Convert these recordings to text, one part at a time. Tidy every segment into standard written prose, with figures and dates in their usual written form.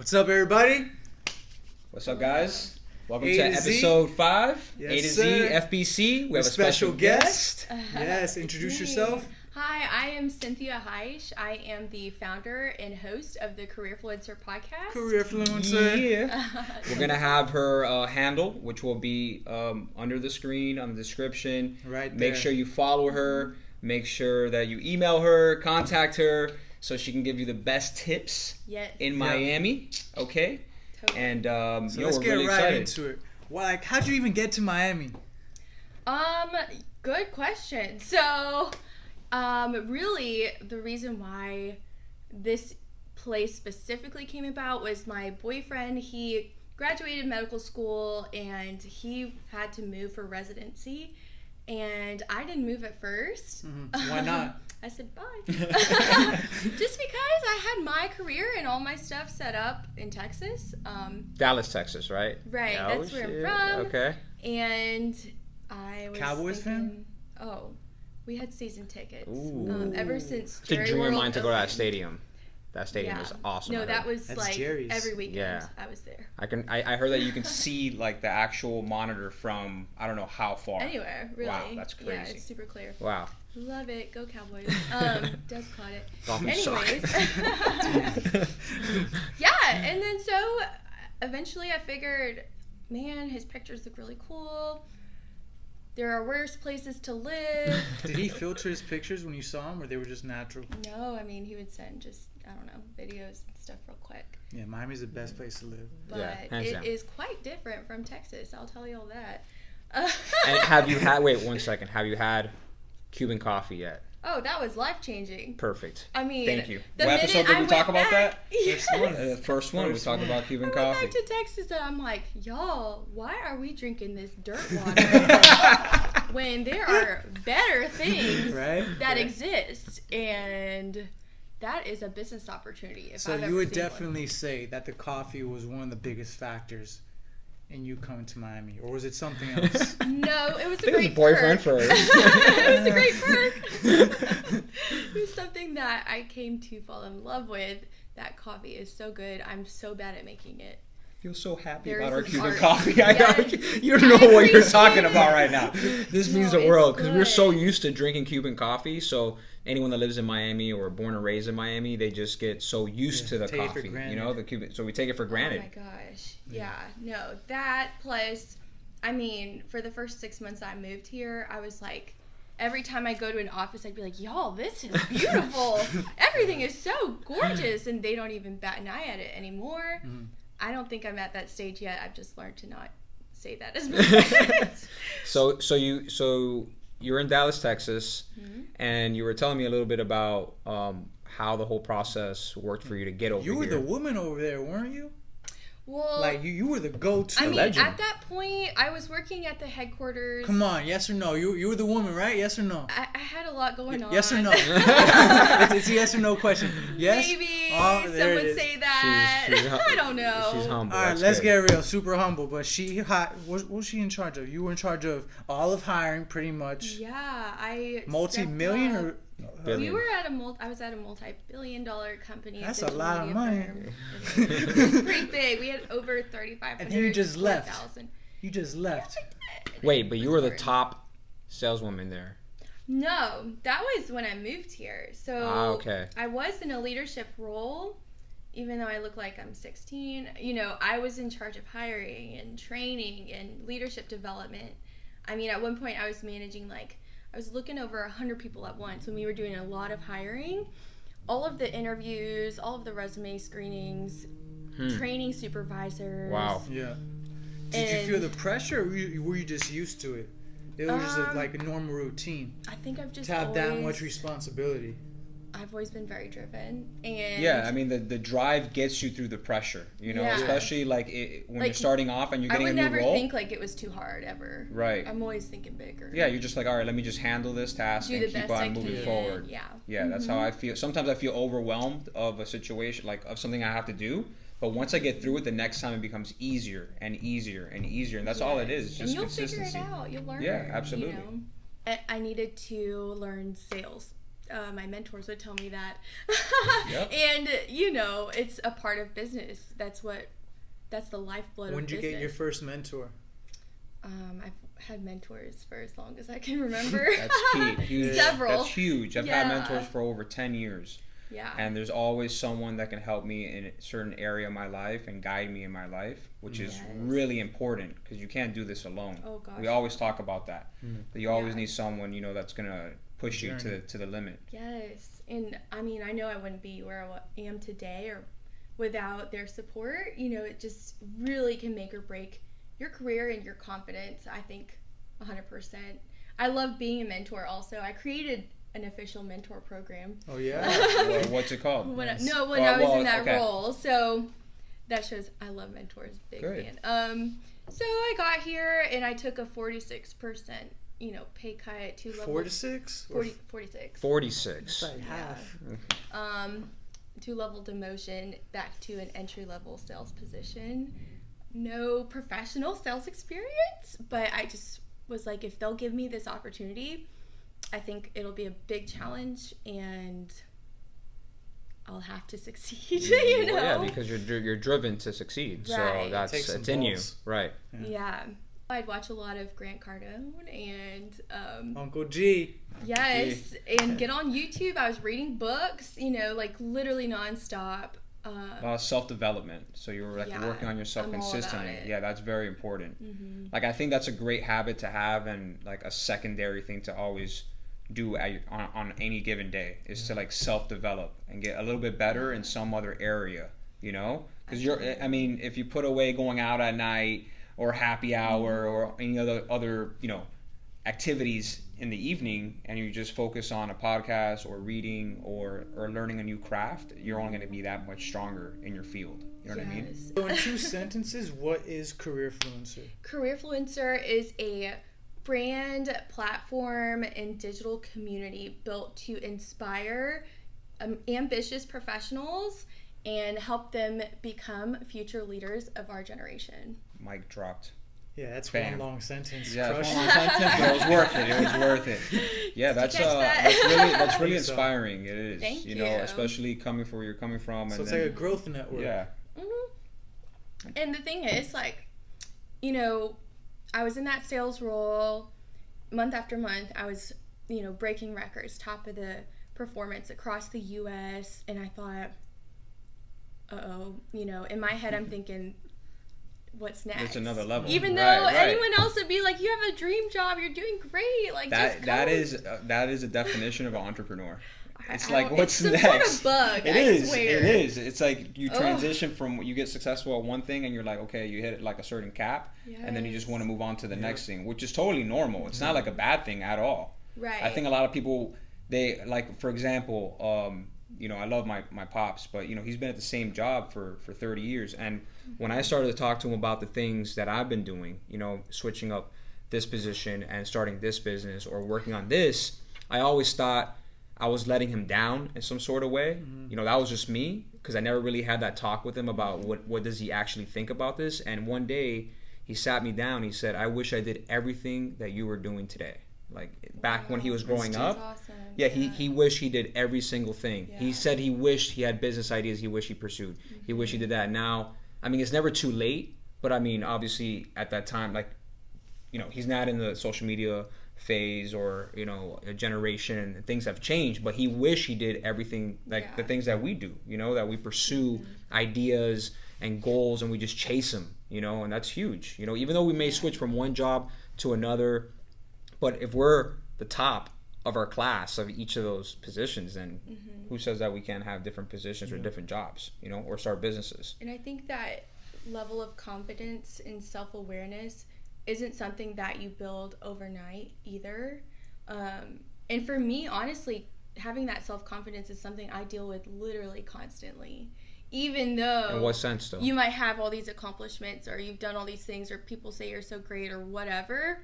What's up, everybody? What's up, guys? Welcome A to to Z. episode 5, Yes, A2Z sir. FBC. We have a special guest. Yes, It's introduce me. yourself. Hi, I am Cynthia Heisch. I am the founder and host of the Careerfluencer podcast. Careerfluencer. Yeah. We're going to have her handle, which will be under the screen, on the description. Right there. Make sure you follow her. Make sure that you email her, contact her, so she can give you the best tips Yes. in Miami. Okay? Totally. And So let's we're get really right excited. into it. How'd you even get to Miami? Good question. So, really, the reason why this place specifically came about was my boyfriend. He graduated medical school and he had to move for residency. And I didn't move at first. Mm-hmm. Why not? I said bye. Just because I had my career and all my stuff set up in Texas. Dallas, Texas, right? Right, Oh, that's where shit. I'm from. Okay. And I was Cowboys thinking, Oh, we had season tickets. Ooh. Ever since It's a Jerry dream of World mine to go to that opened. stadium. That stadium Yeah. is awesome. No, I that heard. was That's like Jerry's. every weekend. Yeah. I was there. I heard that you can see like the actual monitor from I don't know how far. Anywhere, really. Wow, that's Yeah, crazy. it's super clear. Wow. Love it. Go Cowboys. Des caught it. Dolphins suck. Anyways. Yeah, and then so eventually I figured, man, his pictures look really cool. There are worse places to live. Did he filter his pictures when you saw him, or they were just natural? No, I mean, he would send just, I don't know, videos and stuff real quick. Yeah, Miami's the best place to live. But Yeah, hands down. it is quite different from Texas, I'll tell you all that. And have you had? Wait 1 second. Have you had Cuban coffee yet? Oh, that was life-changing. Perfect. I mean, Thank you. the What minute episode did I we talk went about back- that? Yes. The first one we First talked one. about Cuban I went coffee. back to Texas and I'm like, y'all, why are we drinking this dirt water when there are better things Right? that exist? And that is a business opportunity. If So I've you ever would seen one. definitely say that the coffee was one of the biggest factors in you coming to Miami, or was it something else? No, it was a I think it was great boyfriend perk. first. It was a great perk. It was something that I came to fall in love with. That coffee is so good. I'm so bad at making it. I feel so happy There about is our an Cuban art. coffee. Yes. You don't know what you're appreciate talking it. about right now. This means No, the it's world because we're so good. used to drinking Cuban coffee. So anyone that lives in Miami or born and raised in Miami, they just get so used to the take it for coffee. You granted. know, the Cuban. So we take it for Oh granted. my gosh. Yeah. No, that plus, I mean, for the first 6 months I moved here, I was like, every time I go to an office, I'd be like, y'all, this is beautiful. Everything is so gorgeous. And they don't even bat an eye at it anymore. Mhm. I don't think I'm at that stage yet. I've just learned to not say that as much. So you're in Dallas, Texas, Mhm. and you were telling me a little bit about how the whole process worked for you to get over You were here. the woman over there, weren't you? Well, Like you were the go-to. I mean, legend. at that point, I was working at the headquarters. Come on, yes or no? You were the woman, right? Yes or no? I had a lot going on. Yes or no? it's a yes or no question. Yes. Maybe Oh, some there it would is. say that. I don't know. She's humble. All right, That's let's good. get real. Super humble, but what was she in charge of? You were in charge of all of hiring, pretty much. Yeah, I Multi-million stepped or up. Billion. We were at I was at a multi-billion-dollar company. That's a digital lot of media money. firm. It was pretty big. We had over 3,500. And then you just left. 4,000. You just left. Wait, but It you was were the hard. top saleswoman there. No, that was when I moved here. So Okay. I was in a leadership role, even though I look like I'm 16. You know, I was in charge of hiring and training and leadership development. I mean, at one point I was managing I was looking over 100 people at once when we were doing a lot of hiring. All of the interviews, all of the resume screenings, training supervisors. Wow. Yeah. Did you feel the pressure, or were you just used to it? It was just like a normal routine I think I've just to have that much always- responsibility. I've always been very driven, and Yeah, I mean the drive gets you through the pressure, you know, Yeah. especially when you're Like, starting off and you're I getting would a new never role. think it was too hard ever. Right. I'm always thinking bigger. Yeah, you're just like, all right, let me just handle this task Do and the keep best I on moving can. forward. Yeah. Yeah, that's how I feel. Sometimes I feel overwhelmed of a situation, like of something I have to do. But once I get through it, the next time it becomes easier and easier and easier, and that's all it is. It's And just you'll consistency. figure it out. You'll learn. Yeah, absolutely. You know? I needed to learn sales my mentors would tell me that. Yep. And, it's a part of business. That's the lifeblood When of did you business. get your first mentor? I've had mentors for as long as I can remember. That's key. Huge. Several. That's huge. I've had mentors for over 10 years. Yeah. And there's always someone that can help me in a certain area of my life and guide me in my life, which is really important because you can't do this alone. Oh, gosh. We always talk about that. That you always Yeah. need someone, that's going to push you to the limit. Yes. And I mean, I know I wouldn't be where I am today or without their support. It just really can make or break your career and your confidence, I think, 100%. I love being a mentor also. I created an official mentor program. Oh, yeah? What's it called? When I was in that role. So that shows I love mentors. Big fan. So I got here and I took a 46%, pay cut to level 46? 46. 46. That's like half. 2-level demotion back to an entry-level sales position. No professional sales experience, but I just was like, if they'll give me this opportunity, I think it'll be a big challenge and I'll have to succeed. Well, yeah, because you're driven to succeed, Right. so it's in you, right? Yeah. I'd watch a lot of Grant Cardone and Uncle G. yes, and get on YouTube. I was reading books, literally nonstop. A lot of self-development, so you're working on yourself I'm all consistently. about it. Yeah, that's very important. Mm-hmm. I think that's a great habit to have, and a secondary thing to always do on any given day is to self-develop and get a little bit better in some other area, because if you put away going out at night or happy hour or any other activities in the evening, and you just focus on a podcast or reading or learning a new craft, you're only going to be that much stronger in your field. You know what I mean? So in 2 sentences, what is careerfluencer? Careerfluencer is a brand, platform, and digital community built to inspire ambitious professionals and help them become future leaders of our generation. Mic dropped. Yeah, that's Bam. one long sentence. Yeah, Crushed that's one long sentence, but it was worth it. It was worth it. Yeah, Did you catch that? that's really So- inspiring. It is. Thank you. you. Especially coming from where you're coming from. So And it's then, like a growth network. yeah. And the thing is, I was in that sales role month after month. I was, breaking records, top of the performance across the U.S. And I thought, in my head, I'm thinking, what's next? It's another level. Even though Right. anyone else would be like, you have a dream job, you're doing great. Just That go. that is a definition of an entrepreneur. It's I like, don't- what's it's next? some sort of bug, I swear. It is. It's like you transition from you get successful at one thing and you're like, okay, you hit a certain cap, and then you just want to move on to the next thing, which is totally normal. It's not like a bad thing at all. Right. I think a lot of people, they for example, I love my pops, but he's been at the same job for 30 years, and when I started to talk to him about the things that I've been doing, switching up this position and starting this business or working on this, I always thought I was letting him down in some sort of way. That was just me, because I never really had that talk with him about what does he actually think about this. And one day he sat me down, he said, I wish I did everything that you were doing today. Back when he was growing up. Awesome. Yeah, he wished he did every single thing. Yeah. He said he wished he had business ideas he wished he pursued. He wished he did that. Now, it's never too late, but obviously at that time, he's not in the social media phase or, a generation, and things have changed, but he wished he did everything, the things that we do, that we pursue ideas and goals and we just chase them, and that's huge. Even though we may switch from one job to another, but if we're the top of our class of each of those positions, then who says that we can't have different positions or different jobs, or start businesses? And I think that level of confidence and self-awareness isn't something that you build overnight either. And for me, honestly, having that self-confidence is something I deal with literally constantly. Even though... In what sense, though? You might have all these accomplishments, or you've done all these things, or people say you're so great, or whatever.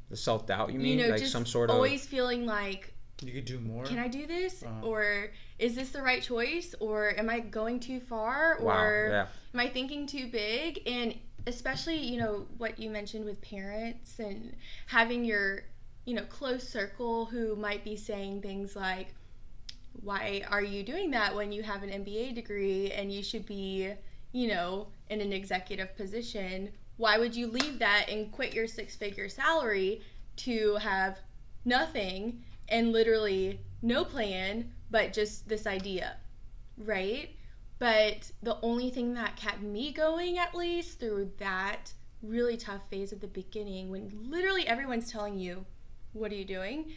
The self-doubt, you mean? Just some sort of... always feeling like... You could do more. Can I do this? Or is this the right choice? Or am I going too far? Or am I thinking too big? And especially, what you mentioned with parents and having your, close circle who might be saying things like, Why are you doing that when you have an MBA degree and you should be, you know, in an executive position? Why would you leave that and quit your 6-figure salary to have nothing and literally no plan, but just this idea, right? But the only thing that kept me going, at least through that really tough phase at the beginning, when literally everyone's telling you, what are you doing?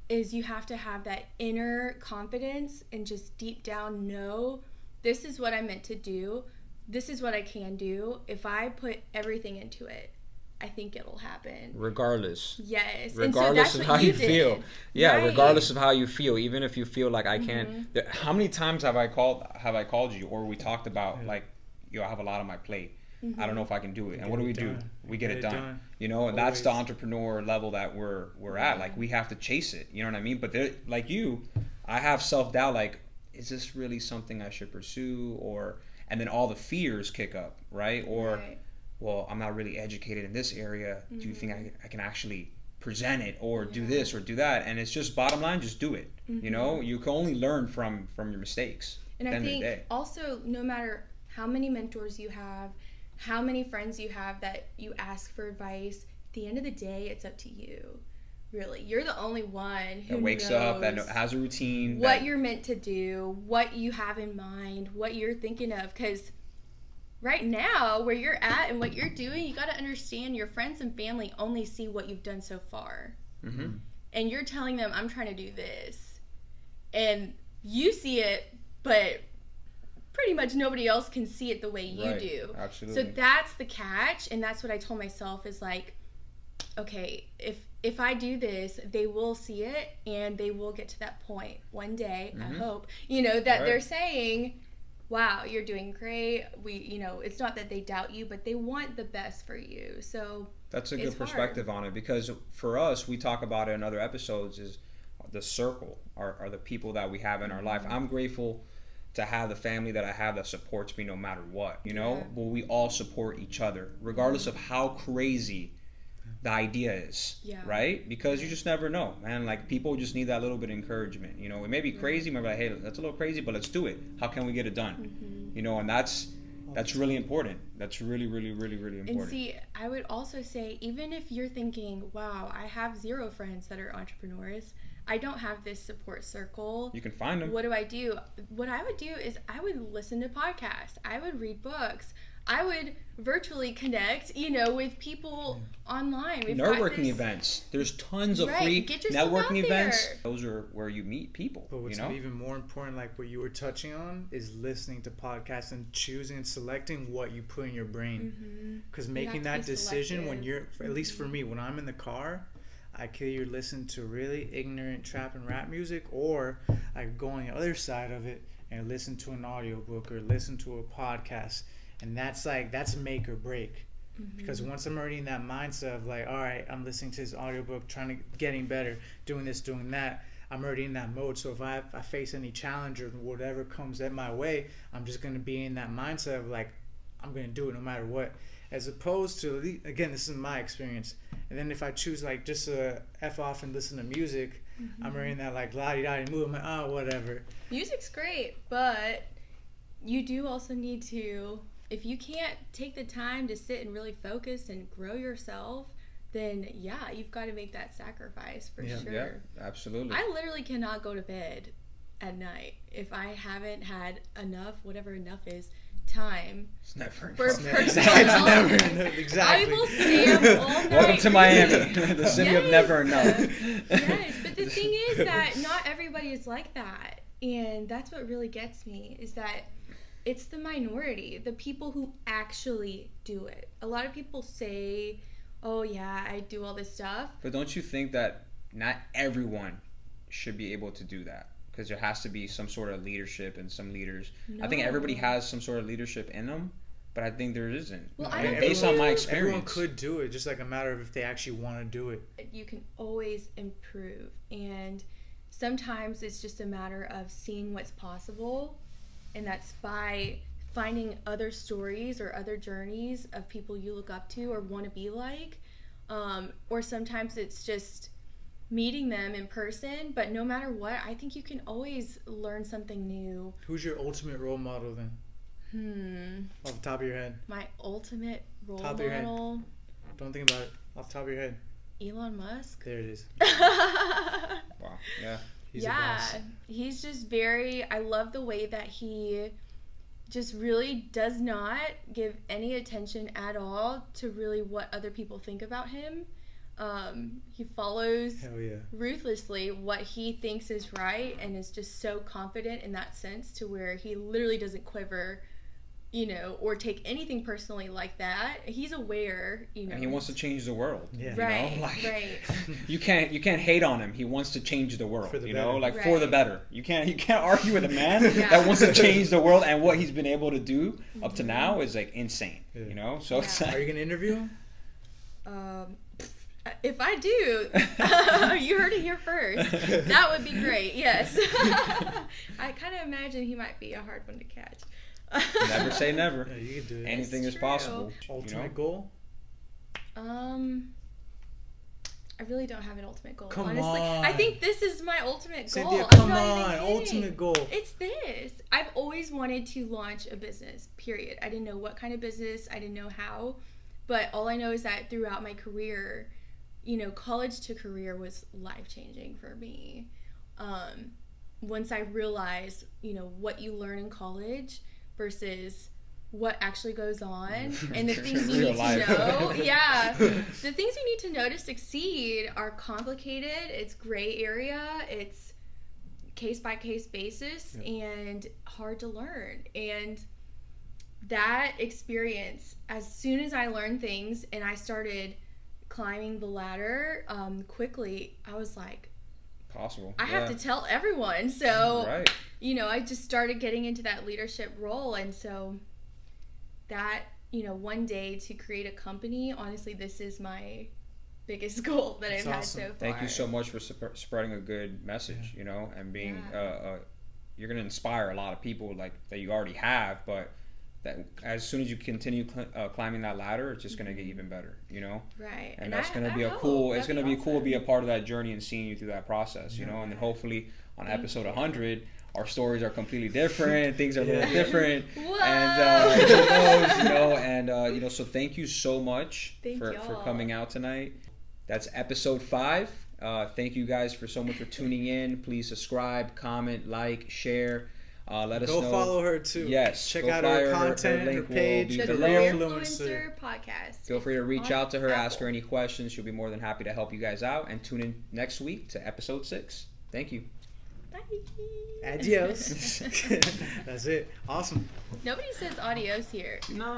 Is you have to have that inner confidence and just deep down know, this is what I'm meant to do. This is what I can do. If I put everything into it, I think it'll happen. Regardless. Yes. Regardless and so of how you feel. Yeah, right. Regardless of how you feel. Even if you feel like I can't. How many times have I called you, or we talked about like, I have a lot on my plate. I don't know if I can do it. And what do? We get it done. You know, and that's the entrepreneur level that we're at. Like, we have to chase it. You know what I mean? But like you, I have self-doubt. Like, is this really something I should pursue? And then all the fears kick up, right? Or, well, I'm not really educated in this area. Do you think I can actually present it, or do this or do that? And it's just, bottom line, just do it. You know, you can only learn from your mistakes. And I think also, no matter how many mentors you have, how many friends you have that you ask for advice, at the end of the day, it's up to you. Really, you're the only one who that wakes up, that has a routine, what you're meant to do, what you have in mind, what you're thinking of. Because right now, where you're at and what you're doing, you got to understand your friends and family only see what you've done so far. And you're telling them, I'm trying to do this. And you see it, but pretty much nobody else can see it the way you do. Absolutely. So that's the catch, and that's what I told myself is like, okay, if I do this, they will see it, and they will get to that point one day, I hope, you know, that they're saying, wow, you're doing great. It's not that they doubt you, but they want the best for you. So that's a good perspective on it, because for us, we talk about it in other episodes, is the circle are the people that we have in our life. I'm grateful to have the family that I have that supports me no matter what, you know? Well, we all support each other, regardless of how crazy the idea is, right? Because you just never know, man. Like, people just need that little bit of encouragement, you know? It may be crazy, maybe like, hey, that's a little crazy, but let's do it. How can we get it done? You know, and that's really important. That's really, really, really, really important. And see, I would also say, even if you're thinking, wow, I have 0 friends that are entrepreneurs, I don't have this support circle. You can find them. What do I do? What I would do is I would listen to podcasts. I would read books. I would virtually connect, with people online. Networking events. There's tons of free networking events. Those are where you meet people. But what's even more important, like what you were touching on, is listening to podcasts and choosing and selecting what you put in your brain. Because making that decision when you're, at least for me, when I'm in the car, I could either listen to really ignorant trap and rap music, or I could go on the other side of it and listen to an audiobook or listen to a podcast. And that's make or break. Because once I'm already in that mindset of like, all right, I'm listening to this audiobook, getting better, doing this, doing that, I'm already in that mode. So if I face any challenge or whatever comes at my way, I'm just going to be in that mindset of like, I'm going to do it no matter what. As opposed to, again, this is my experience. And then if I choose like just to F off and listen to music, I'm already in that like la-di-da-di mood. I'm like, oh, whatever. Music's great, but you do also need to, if you can't take the time to sit and really focus and grow yourself, then you've got to make that sacrifice for sure. Yeah, absolutely. I literally cannot go to bed at night if I haven't had enough, whatever enough is, time. It's never for enough. personal Exactly. I will stay up all night. Welcome to Miami, the city of never enough. Yes, but the thing is that not everybody is like that, and that's what really gets me, is that it's the minority, the people who actually do it. A lot of people say, oh yeah, I do all this stuff. But don't you think that not everyone should be able to do that? Because there has to be some sort of leadership and some leaders. No. I think everybody has some sort of leadership in them, but I think there isn't. Well, based on my experience. Everyone could do it, just like a matter of if they actually want to do it. You can always improve, and sometimes it's just a matter of seeing what's possible, and that's by finding other stories or other journeys of people you look up to or want to be like, or sometimes it's just meeting them in person, but no matter what, I think you can always learn something new. Who's your ultimate role model then? Off the top of your head. My ultimate role Top of your head. model? Don't think about it. Off the top of your head. Elon Musk. There it is. Wow. Yeah. He's a boss. He's just I love the way that he just really does not give any attention at all to really what other people think about him. He follows Hell yeah. ruthlessly what he thinks is right and is just so confident in that sense to where he literally doesn't quiver, or take anything personally like that. He's aware, And he wants to change the world. Yeah. Right, Like, right. You can't hate on him. He wants to change the world. For the better. better. For the better. You can't argue with a man Yeah. that wants to change the world, and what he's been able to do up to now is like insane. Yeah. So it's Are you gonna interview him? If I do, you heard it here first. That would be great. Yes. I kind of imagine he might be a hard one to catch. never say never. Yeah, you can do it. Anything It's is true. possible. Ultimate goal? I really don't have an ultimate goal. Come honestly, on. I think this is my ultimate goal. Cynthia, I'm come not on. even kidding. Ultimate goal. It's this. I've always wanted to launch a business, period. I didn't know what kind of business. I didn't know how. But all I know is that throughout my career, college to career was life-changing for me. Once I realized, what you learn in college versus what actually goes on and the things you Real need life. to know. Yeah. The things you need to know to succeed are complicated. It's gray area. It's case-by-case basis and hard to learn. And that experience, as soon as I learned things and I started climbing the ladder quickly, I was like, Possible. I have to tell everyone. So, Right. I just started getting into that leadership role. And so that, one day to create a company, honestly, this is my biggest goal that I've That's had awesome. so far. Thank you so much for spreading a good message, and being you're going to inspire a lot of people like that you already have, but that as soon as you continue climbing that ladder, it's just going to get even better, Right. And that's going to be it's going to be cool to be a part of that journey and seeing you through that process, and then hopefully on episode 100, our stories are completely different, things are a little different. Whoa! And who knows, so thank you so much for y'all. coming out tonight. That's episode 5. Thank you guys so much for tuning in. Please subscribe, comment, like, share. Let us know. Go follow her too. Yes. Check go out follow her content, her link will page, be The below. Careerfluencer podcast. Feel free to reach out to her, ask her Apple. any questions. She'll be more than happy to help you guys out. And tune in next week to episode 6. Thank you. Bye. Adios. That's it. Awesome. Nobody says adios here. No.